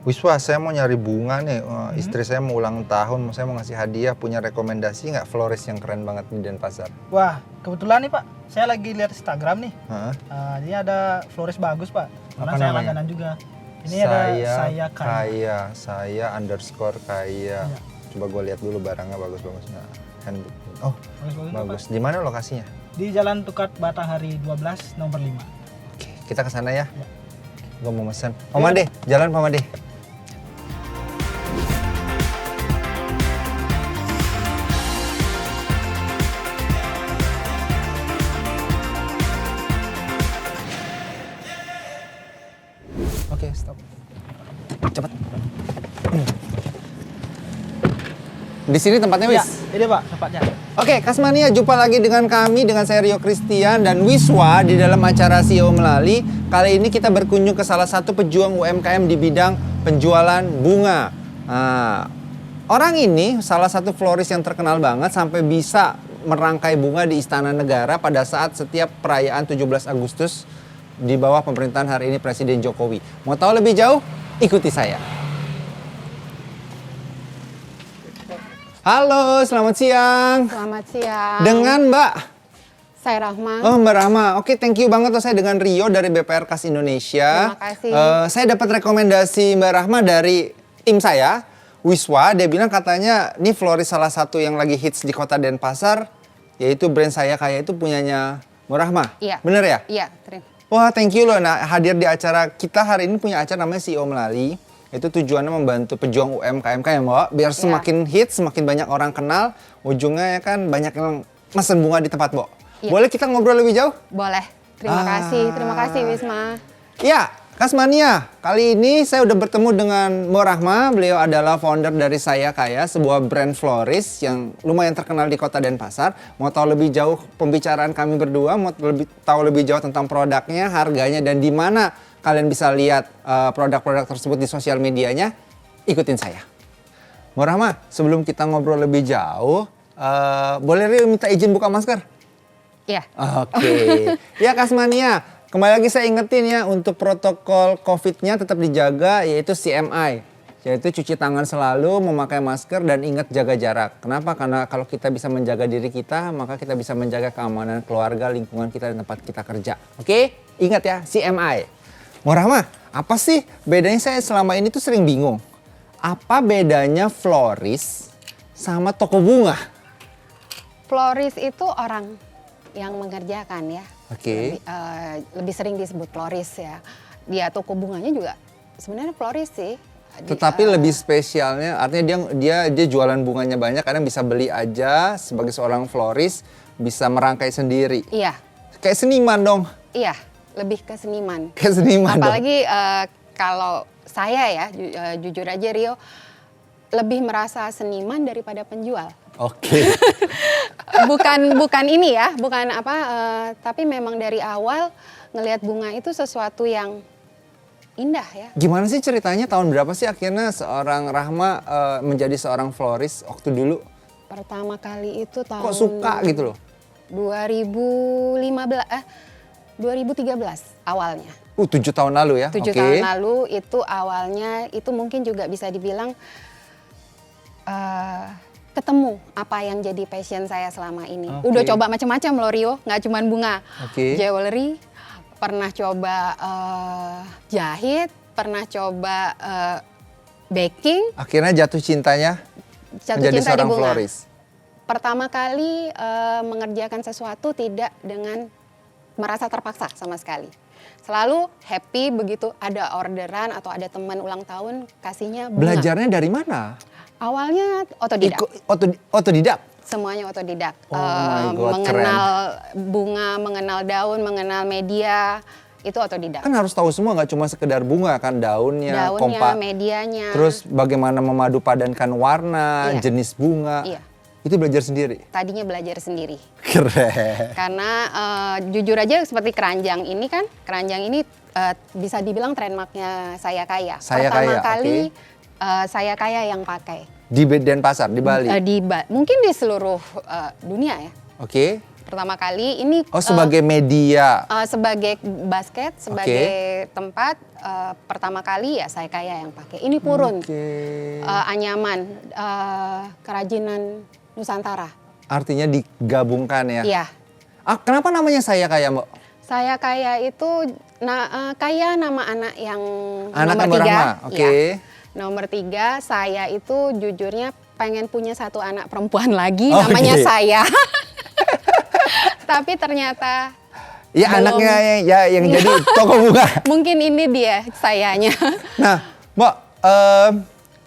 Wiswa, saya mau nyari bunga nih. Istri saya mau ulang tahun, saya mau ngasih hadiah. Punya rekomendasi nggak florist yang keren banget di Denpasar? Wah, kebetulan nih Pak, saya lagi lihat Instagram nih. Hah? Ini ada florist bagus Pak. Karena Apa saya namanya? langganan juga. Ini ada saya kaya. Saya underscore kaya. Iya. Coba gue lihat dulu barangnya bagus-bagus. Nah, handbook. Oh, Bagus-bagus bagus. Pak. Di mana lokasinya? Di Jalan Tukat Batahari 12 nomor 5. Oke, kita ke sana ya. Ya. Gue mau mesen. Pak Made, jalan Pak Made. Oke, stop. Cepat. Di sini tempatnya, Ya, Wis? ini Pak tempatnya. Oke, Kasmania, jumpa lagi dengan kami, dengan saya Rio Christian dan Wiswa di dalam acara CEO Melali. Kali ini kita berkunjung ke salah satu pejuang UMKM di bidang penjualan bunga. Nah, orang ini salah satu florist yang terkenal banget sampai bisa merangkai bunga di Istana Negara pada saat setiap perayaan 17 Agustus di bawah pemerintahan hari ini Presiden Jokowi. Mau tahu lebih jauh? Ikuti saya. Halo, selamat siang. Selamat siang. Dengan Mbak? Saya Rahma. Oh, Mbak Rahma. Oke, thank you banget. Saya dengan Rio dari BPR Kas Indonesia. Terima kasih. Saya dapat rekomendasi Mbak Rahma dari tim saya, Wiswa. Dia bilang katanya ini florist salah satu yang lagi hits di kota Denpasar, yaitu brand Saya Kaya itu punyanya Mbak Rahma. Iya. Bener ya? Iya, terima. Wah, thank you loh. Nah, hadir di acara kita hari ini punya acara namanya CEO Melali. Itu tujuannya membantu pejuang UMKM ya Mbak, biar semakin hits, semakin banyak orang kenal. Ujungnya ya kan banyak yang mesen bunga di tempat Mbak. Iya. Boleh kita ngobrol lebih jauh? Boleh. Terima kasih Wisma. Ya, Kasmania. Kali ini saya udah bertemu dengan Mbak Rahma. Beliau adalah founder dari Saya Kaya, sebuah brand florist yang lumayan terkenal di kota Denpasar. Mau tahu lebih jauh pembicaraan kami berdua, mau tahu lebih jauh tentang produknya, harganya, dan di mana kalian bisa lihat produk-produk tersebut di sosial medianya, ikutin saya. Mbak Rahma, sebelum kita ngobrol lebih jauh, boleh Rio minta izin buka masker? Iya. Oke. Ya Kasmania, kembali lagi saya ingetin ya, untuk protokol COVID-nya tetap dijaga, yaitu CMI. Yaitu cuci tangan selalu, memakai masker, dan ingat jaga jarak. Kenapa? Karena kalau kita bisa menjaga diri kita, maka kita bisa menjaga keamanan keluarga, lingkungan kita, dan tempat kita kerja. Oke? Ingat ya, CMI. Mbak Rahma, apa sih bedanya? Saya selama ini tuh sering bingung. Apa bedanya florist sama toko bunga? Florist itu orang yang mengerjakan ya. Oke. Lebih sering disebut florist ya. Dia toko bunganya juga sebenarnya florist sih. Tetapi lebih spesialnya, artinya dia jualan bunganya banyak, kadang bisa beli aja sebagai seorang florist, bisa merangkai sendiri. Iya. Kayak seniman dong. Iya, lebih ke seniman. Kayak seniman dong. Apalagi kalau saya ya, jujur aja Rio, lebih merasa seniman daripada penjual. Oke. bukan ini ya, bukan apa, tapi memang dari awal ngelihat bunga itu sesuatu yang indah ya. Gimana sih ceritanya, tahun berapa sih akhirnya seorang Rahma menjadi seorang florist waktu dulu? Pertama kali itu tahun Kok suka gitu loh? 2013 awalnya. 7 tahun lalu ya? 7 Oke. tahun lalu itu awalnya, itu mungkin juga bisa dibilang ketemu apa yang jadi passion saya selama ini. Oke. Udah coba macam-macam loh Rio, nggak cuma bunga. Oke. Jewelry, pernah coba jahit, pernah coba baking. Akhirnya jatuh cintanya menjadi Cinta di seorang bunga. florist. Pertama kali mengerjakan sesuatu tidak dengan merasa terpaksa sama sekali. Selalu happy begitu ada orderan atau ada teman ulang tahun kasihnya bunga. Belajarnya dari mana? Awalnya otodidak. Otodidak? Semuanya otodidak. Oh my God, mengenal bunga, mengenal daun, mengenal media, itu otodidak. Kan harus tahu semua, nggak cuma sekedar bunga kan, daunnya, medianya. terus bagaimana memadu padankan warna, Iya. jenis bunga. Iya. Itu belajar sendiri? Tadinya belajar sendiri. Keren. Karena jujur aja seperti keranjang ini kan, keranjang ini bisa dibilang trademarknya Saya Kaya. Saya Pertama Kaya, kali oke. Saya Kaya yang pakai. Di Denpasar, di Bali? Mungkin di seluruh dunia ya. Oke. pertama kali. Ini sebagai media. sebagai basket, sebagai tempat pertama kali ya saya Kaya yang pakai. Ini purun, anyaman, kerajinan Nusantara. Artinya digabungkan ya? Iya. Kenapa namanya Saya Kaya, Mbak? Saya Kaya itu Kaya nama anak yang Anak nomor Mbak 3. Rahma, oke. Ya. Nomor 3, saya itu jujurnya pengen punya satu anak perempuan lagi, Oh, namanya oke. Saya. Tapi ternyata Ya belum. anaknya yang jadi toko bunga. Mungkin ini dia sayanya. Nah, Mbak,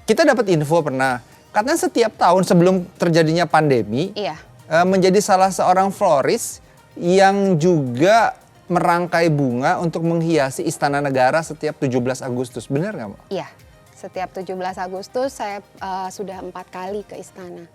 kita dapat info pernah. Katanya setiap tahun sebelum terjadinya pandemi, Iya. menjadi salah seorang florist yang juga merangkai bunga untuk menghiasi Istana Negara setiap 17 Agustus. Benar nggak, Mbak? Iya. Setiap 17 Agustus saya sudah 4 kali ke istana.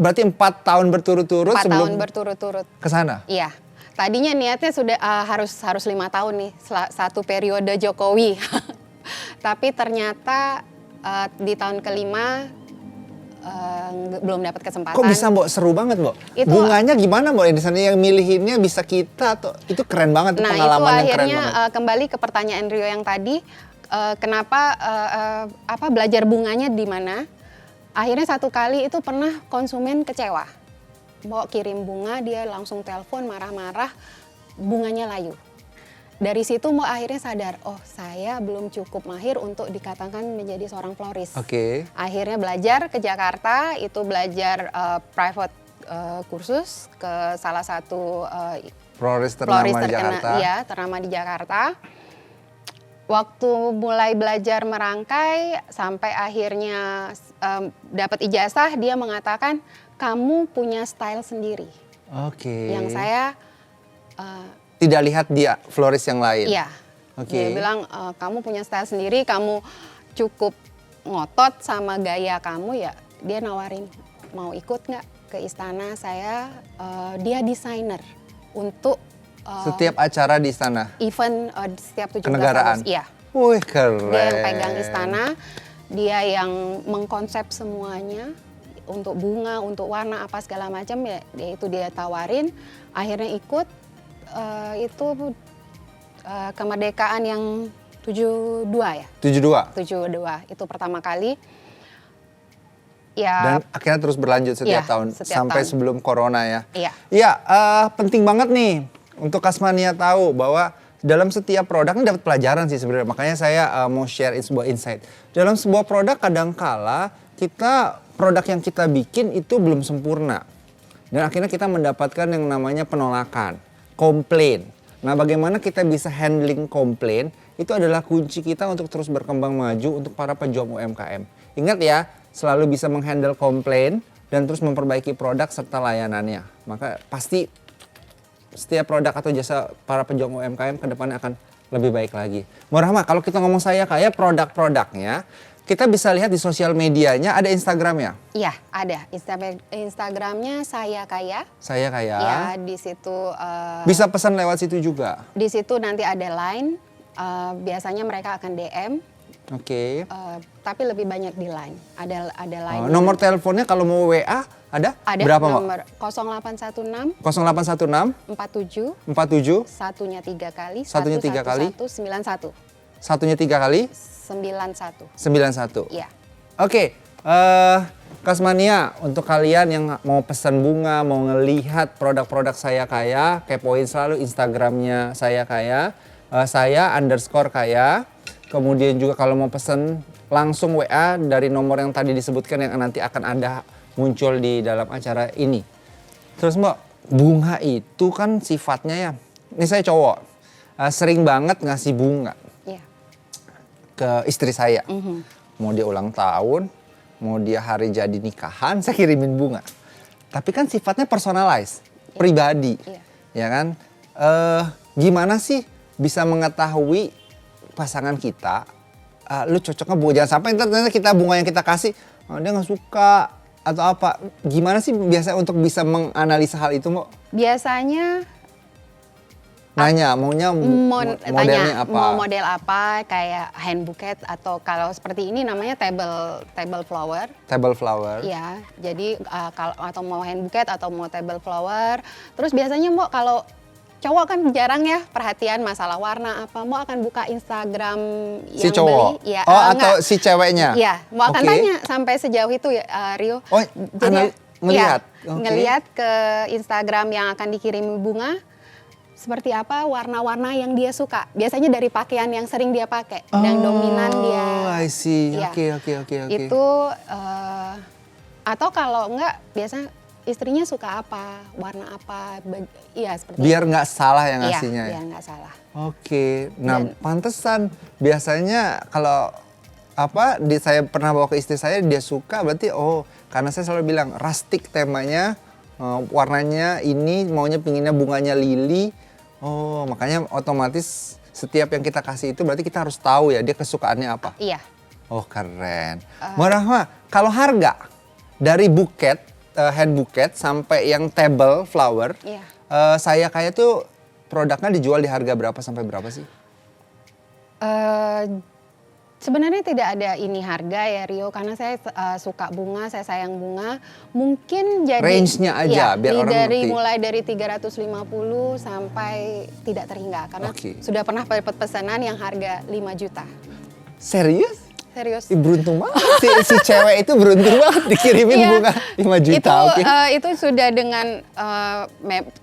Berarti 4 tahun berturut-turut 4 sebelum tahun berturut-turut. ke sana? Iya. Tadinya niatnya sudah harus 5 tahun nih, satu periode Jokowi. Tapi ternyata di tahun kelima belum dapat kesempatan. Kok bisa, Mbak? Seru banget, Mbak. Bunganya gimana, Mbak? Di sana yang milihinnya bisa kita atau itu keren banget, Nah, pengalaman itu yang keren akhirnya banget. kembali ke pertanyaan Rio yang tadi, kenapa belajar bunganya di mana? Akhirnya satu kali itu pernah konsumen kecewa. Mau kirim bunga, dia langsung telepon marah-marah, bunganya layu. Dari situ mau akhirnya sadar, oh saya belum cukup mahir untuk dikatakan menjadi seorang florist. Oke. Akhirnya belajar ke Jakarta, itu belajar private kursus ke salah satu Florist ternama di Jakarta. Iya, ternama di Jakarta. Waktu mulai belajar merangkai sampai akhirnya dapat ijazah, dia mengatakan kamu punya style sendiri. Oke. Yang saya tidak lihat dia florist yang lain. iya. Oke. Dia bilang kamu punya style sendiri, kamu cukup ngotot sama gaya kamu ya. Dia nawarin mau ikut nggak ke istana saya. Dia desainer untuk Setiap acara di istana. event setiap 17 Kenegaraan. Agustus. Iya. Wih, keren. Dia yang pegang istana, dia yang mengkonsep semuanya untuk bunga, untuk warna apa segala macam ya. Dia tawarin. Akhirnya ikut itu kemerdekaan yang 72 ya. 72. 72 itu pertama kali. Ya. Dan akhirnya terus berlanjut setiap Iya, tahun setiap sampai tahun. sebelum corona ya. Iya. Iya, penting banget nih untuk Kasmania tahu bahwa dalam setiap produk ini dapat pelajaran sih sebenarnya. Makanya saya mau share sebuah insight. Dalam sebuah produk kadangkala produk yang kita bikin itu belum sempurna. Dan akhirnya kita mendapatkan yang namanya penolakan, komplain. Nah, bagaimana kita bisa handling komplain itu adalah kunci kita untuk terus berkembang maju untuk para pejuang UMKM. Ingat ya, selalu bisa menghandle komplain dan terus memperbaiki produk serta layanannya. Maka pasti setiap produk atau jasa para pejuang UMKM ke depannya akan lebih baik lagi. Mbak Rahma, kalau kita ngomong Saya Kaya, produk-produknya kita bisa lihat di sosial medianya, ada Instagramnya. Iya, ada. Instagramnya Saya Kaya. Saya Kaya. Ya, di situ Bisa pesan lewat situ juga. di situ nanti ada line. Biasanya mereka akan DM. Oke. Tapi lebih banyak di line. Ada line. Nomor teleponnya kalau mau WA ada? ada Berapa, Mbak? nomor 0816 0816 47 47 satunya 3 kali. Satunya 3 kali. 91. satunya 3 kali 91. 91. Iya. Oke, Kasmania, untuk kalian yang mau pesan bunga, mau ngelihat produk-produk Saya Kaya, kepoin selalu Instagramnya Saya Kaya, saya_kaya. Kemudian juga kalau mau pesan langsung WA dari nomor yang tadi disebutkan yang nanti akan ada muncul di dalam acara ini. Terus Mbak, bunga itu kan sifatnya ya, ini saya cowok, sering banget ngasih bunga Iya. ke istri saya. Mau dia ulang tahun, mau dia hari jadi nikahan, saya kirimin bunga. Tapi kan sifatnya personalized, pribadi. Iya. Ya kan? Gimana sih bisa mengetahui pasangan kita, lu cocoknya bunga, jangan sampai ternyata kita bunga yang kita kasih, dia nggak suka atau apa. Gimana sih biasa untuk bisa menganalisa hal itu, Mbak? Biasanya nanya maunya modelnya apa? Mau model apa, kayak hand bouquet atau kalau seperti ini namanya table flower. Table flower. Iya, jadi kalau atau mau hand bouquet atau mau table flower. Terus biasanya Mbok kalau cowok kan jarang ya perhatian masalah warna apa. Mbok akan buka Instagram Si yang cowok? beli. Ya, Atau si ceweknya? Iya, Mbok akan Oke. tanya sampai sejauh itu ya Rio. Oh, Jadi ngelihat? ya, Oke. ngelihat ke Instagram yang akan dikirim bunga. Seperti apa warna-warna yang dia suka. Biasanya dari pakaian yang sering dia pakai. Yang dominan dia. Oh, I see. Iya. Oke. Itu, atau kalau enggak, biasanya istrinya suka apa, warna apa. Iya, seperti Biar itu. nggak salah yang Iya, ngasihnya ya? biar nggak salah. Oke. Nah, Dan- pantesan biasanya kalau saya pernah bawa ke istri saya, dia suka berarti karena saya selalu bilang rustic temanya, warnanya ini maunya pinginnya bunganya lili. Oh, makanya otomatis setiap yang kita kasih itu berarti kita harus tahu ya dia kesukaannya apa. Iya. Oh, keren. Mbak Rahma, kalau harga dari buket, hand buket sampai yang table flower, Iya. saya kayak tuh produknya dijual di harga berapa sampai berapa sih? Sebenarnya tidak ada ini harga ya Rio, karena saya suka bunga, saya sayang bunga. Mungkin jadi Range-nya aja, biar orang ngerti. mulai dari 350 sampai tidak terhingga, karena Oke. sudah pernah dapat pesanan yang harga 5 juta. Serius? Serius. Ih, beruntung banget si cewek itu beruntung banget dikirimin Iya. bunga 5 juta. Itu, Oke. itu sudah dengan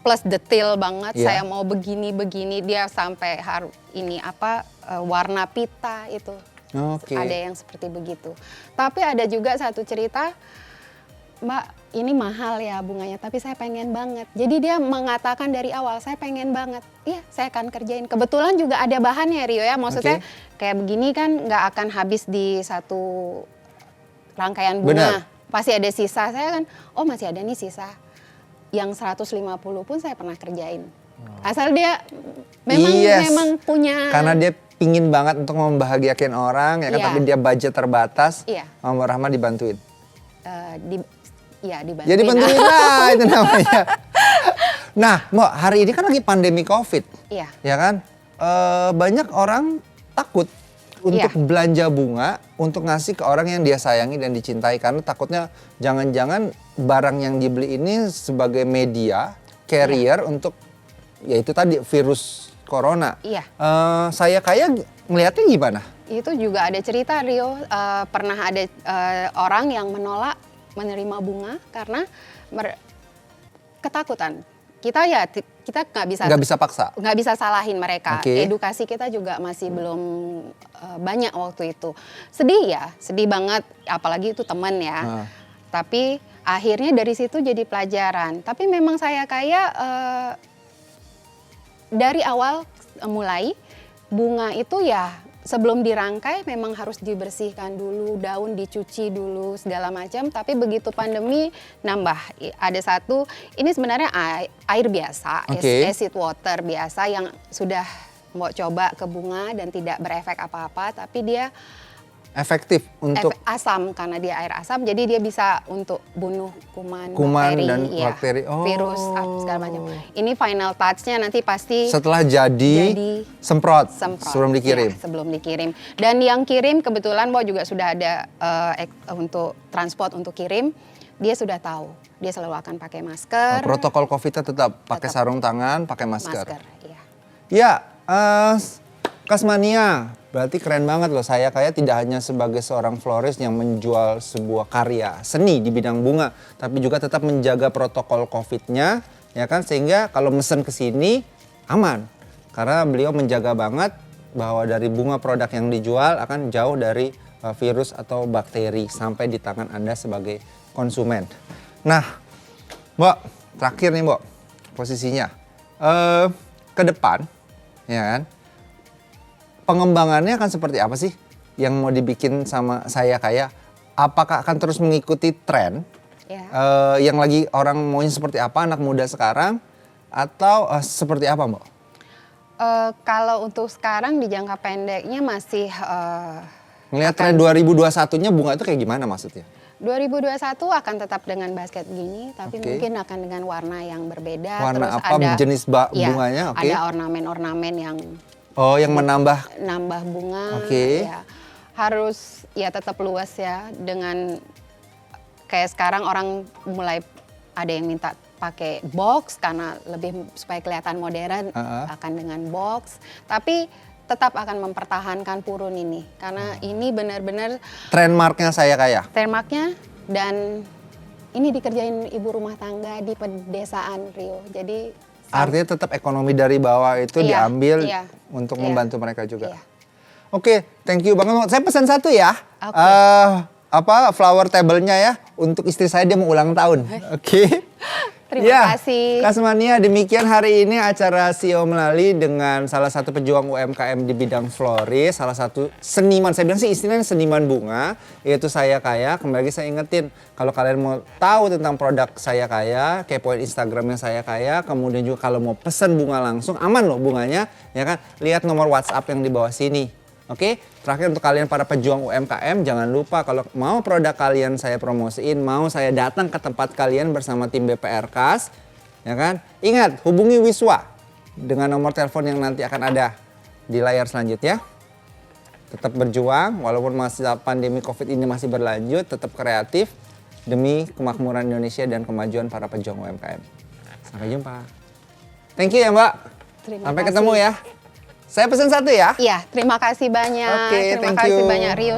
plus detail banget. Iya. Saya mau begini dia sampai warna pita itu. Oke. Ada yang seperti begitu. Tapi ada juga satu cerita, Mbak, ini mahal ya bunganya, tapi saya pengen banget. Jadi dia mengatakan dari awal, saya pengen banget. Iya, saya akan kerjain. Kebetulan juga ada bahannya Rio ya, maksudnya kayak begini kan nggak akan habis di satu rangkaian bunga. Benar. Pasti ada sisa. Saya kan, masih ada nih sisa. Yang 150 pun saya pernah kerjain. Asal dia memang punya. Karena dia pingin banget untuk membahagiakan orang ya kan, Iya. tapi dia budget terbatas. Iya. Mbak Rahma dibantuin. Dibantuin. Ya dibantuin lah itu namanya. Nah, Mbak, hari ini kan lagi pandemi COVID. Iya. Ya kan? Banyak orang takut untuk Iya. belanja bunga untuk ngasih ke orang yang dia sayangi dan dicintai, karena takutnya jangan-jangan barang yang dibeli ini sebagai media carrier untuk yaitu tadi virus corona. Iya. Saya kayak ngelihatnya gimana? Itu juga ada cerita Rio, pernah ada orang yang menolak menerima bunga karena ketakutan. Kita Nggak bisa paksa. nggak bisa salahin mereka. Oke. Edukasi kita juga masih belum banyak waktu itu. Sedih ya, sedih banget. Apalagi itu teman ya. Tapi akhirnya dari situ jadi pelajaran. Tapi memang saya kayak dari awal mulai bunga itu ya sebelum dirangkai memang harus dibersihkan dulu, daun dicuci dulu segala macam. Tapi begitu pandemi nambah ada satu, ini sebenarnya air biasa, Oke. acid water biasa yang sudah mau coba ke bunga dan tidak berefek apa-apa, tapi dia Efektif untuk asam karena dia air asam, jadi dia bisa untuk bunuh kuman bakteri, dan iya, bakteri. Oh. virus segala macam. Ini final touch-nya nanti pasti setelah jadi semprot sebelum dikirim. Ya, sebelum dikirim. Dan yang kirim kebetulan Bo juga sudah ada untuk transport untuk kirim. Dia sudah tahu. Dia selalu akan pakai masker. Protokol COVID-nya tetap pakai sarung tangan, pakai masker. Iya. Ya, Kasmania, berarti keren banget loh. Saya kayak tidak hanya sebagai seorang florist yang menjual sebuah karya seni di bidang bunga, tapi juga tetap menjaga protokol COVID-nya, ya kan, sehingga kalau mesen ke sini aman. Karena beliau menjaga banget bahwa dari bunga produk yang dijual akan jauh dari virus atau bakteri sampai di tangan Anda sebagai konsumen. Nah, Mbak, terakhir nih Mbak, posisinya ke depan, ya kan? Pengembangannya akan seperti apa sih yang mau dibikin sama saya kayak? Apakah akan terus mengikuti tren yang lagi orang maunya seperti apa anak muda sekarang, atau seperti apa Mbak? Kalau untuk sekarang di jangka pendeknya masih Ngelihat tren 2021-nya bunga itu kayak gimana maksudnya? 2021 akan tetap dengan basket gini, tapi Oke. mungkin akan dengan warna yang berbeda. Warna Terus apa, ada, jenis ya, bunganya? Oke. Ada ornamen-ornamen yang Oh, yang menambah. nambah bunga. Oke. Ya. Harus ya tetap luas ya. Dengan kayak sekarang orang mulai ada yang minta pakai box karena lebih supaya kelihatan modern, akan dengan box. Tapi tetap akan mempertahankan purun ini karena ini benar-benar Trademarknya Saya Kaya. trademarknya, dan ini dikerjain ibu rumah tangga di pedesaan, Rio. Jadi Artinya tetap ekonomi dari bawah itu Iya, diambil iya, untuk iya. membantu mereka juga. Iya. Oke, thank you banget. Saya pesan satu ya. Oke. Flower table-nya ya untuk istri saya, dia mau ulang tahun. Oke. Terima kasih. Kasmania, demikian hari ini acara CEO Melali dengan salah satu pejuang UMKM di bidang floris, salah satu seniman, saya bilang sih istilahnya seniman bunga, yaitu Saya Kaya. Kembali lagi saya ingetin, kalau kalian mau tahu tentang produk Saya Kaya, kepoin Instagramnya Saya Kaya, kemudian juga kalau mau pesen bunga langsung, aman loh bunganya, ya kan? Lihat nomor WhatsApp yang di bawah sini. Oke, terakhir untuk kalian para pejuang UMKM, jangan lupa kalau mau produk kalian saya promosiin, mau saya datang ke tempat kalian bersama tim BPR Kas, ya kan? Ingat, hubungi Wiswa dengan nomor telepon yang nanti akan ada di layar selanjutnya. Tetap berjuang, walaupun masa pandemi COVID ini masih berlanjut, tetap kreatif demi kemakmuran Indonesia dan kemajuan para pejuang UMKM. Sampai jumpa. Thank you ya Mbak. Terima Sampai kasih. ketemu ya. Saya pesan satu ya. Iya, terima kasih banyak. Oke, Terima thank kasih you. banyak, Rio.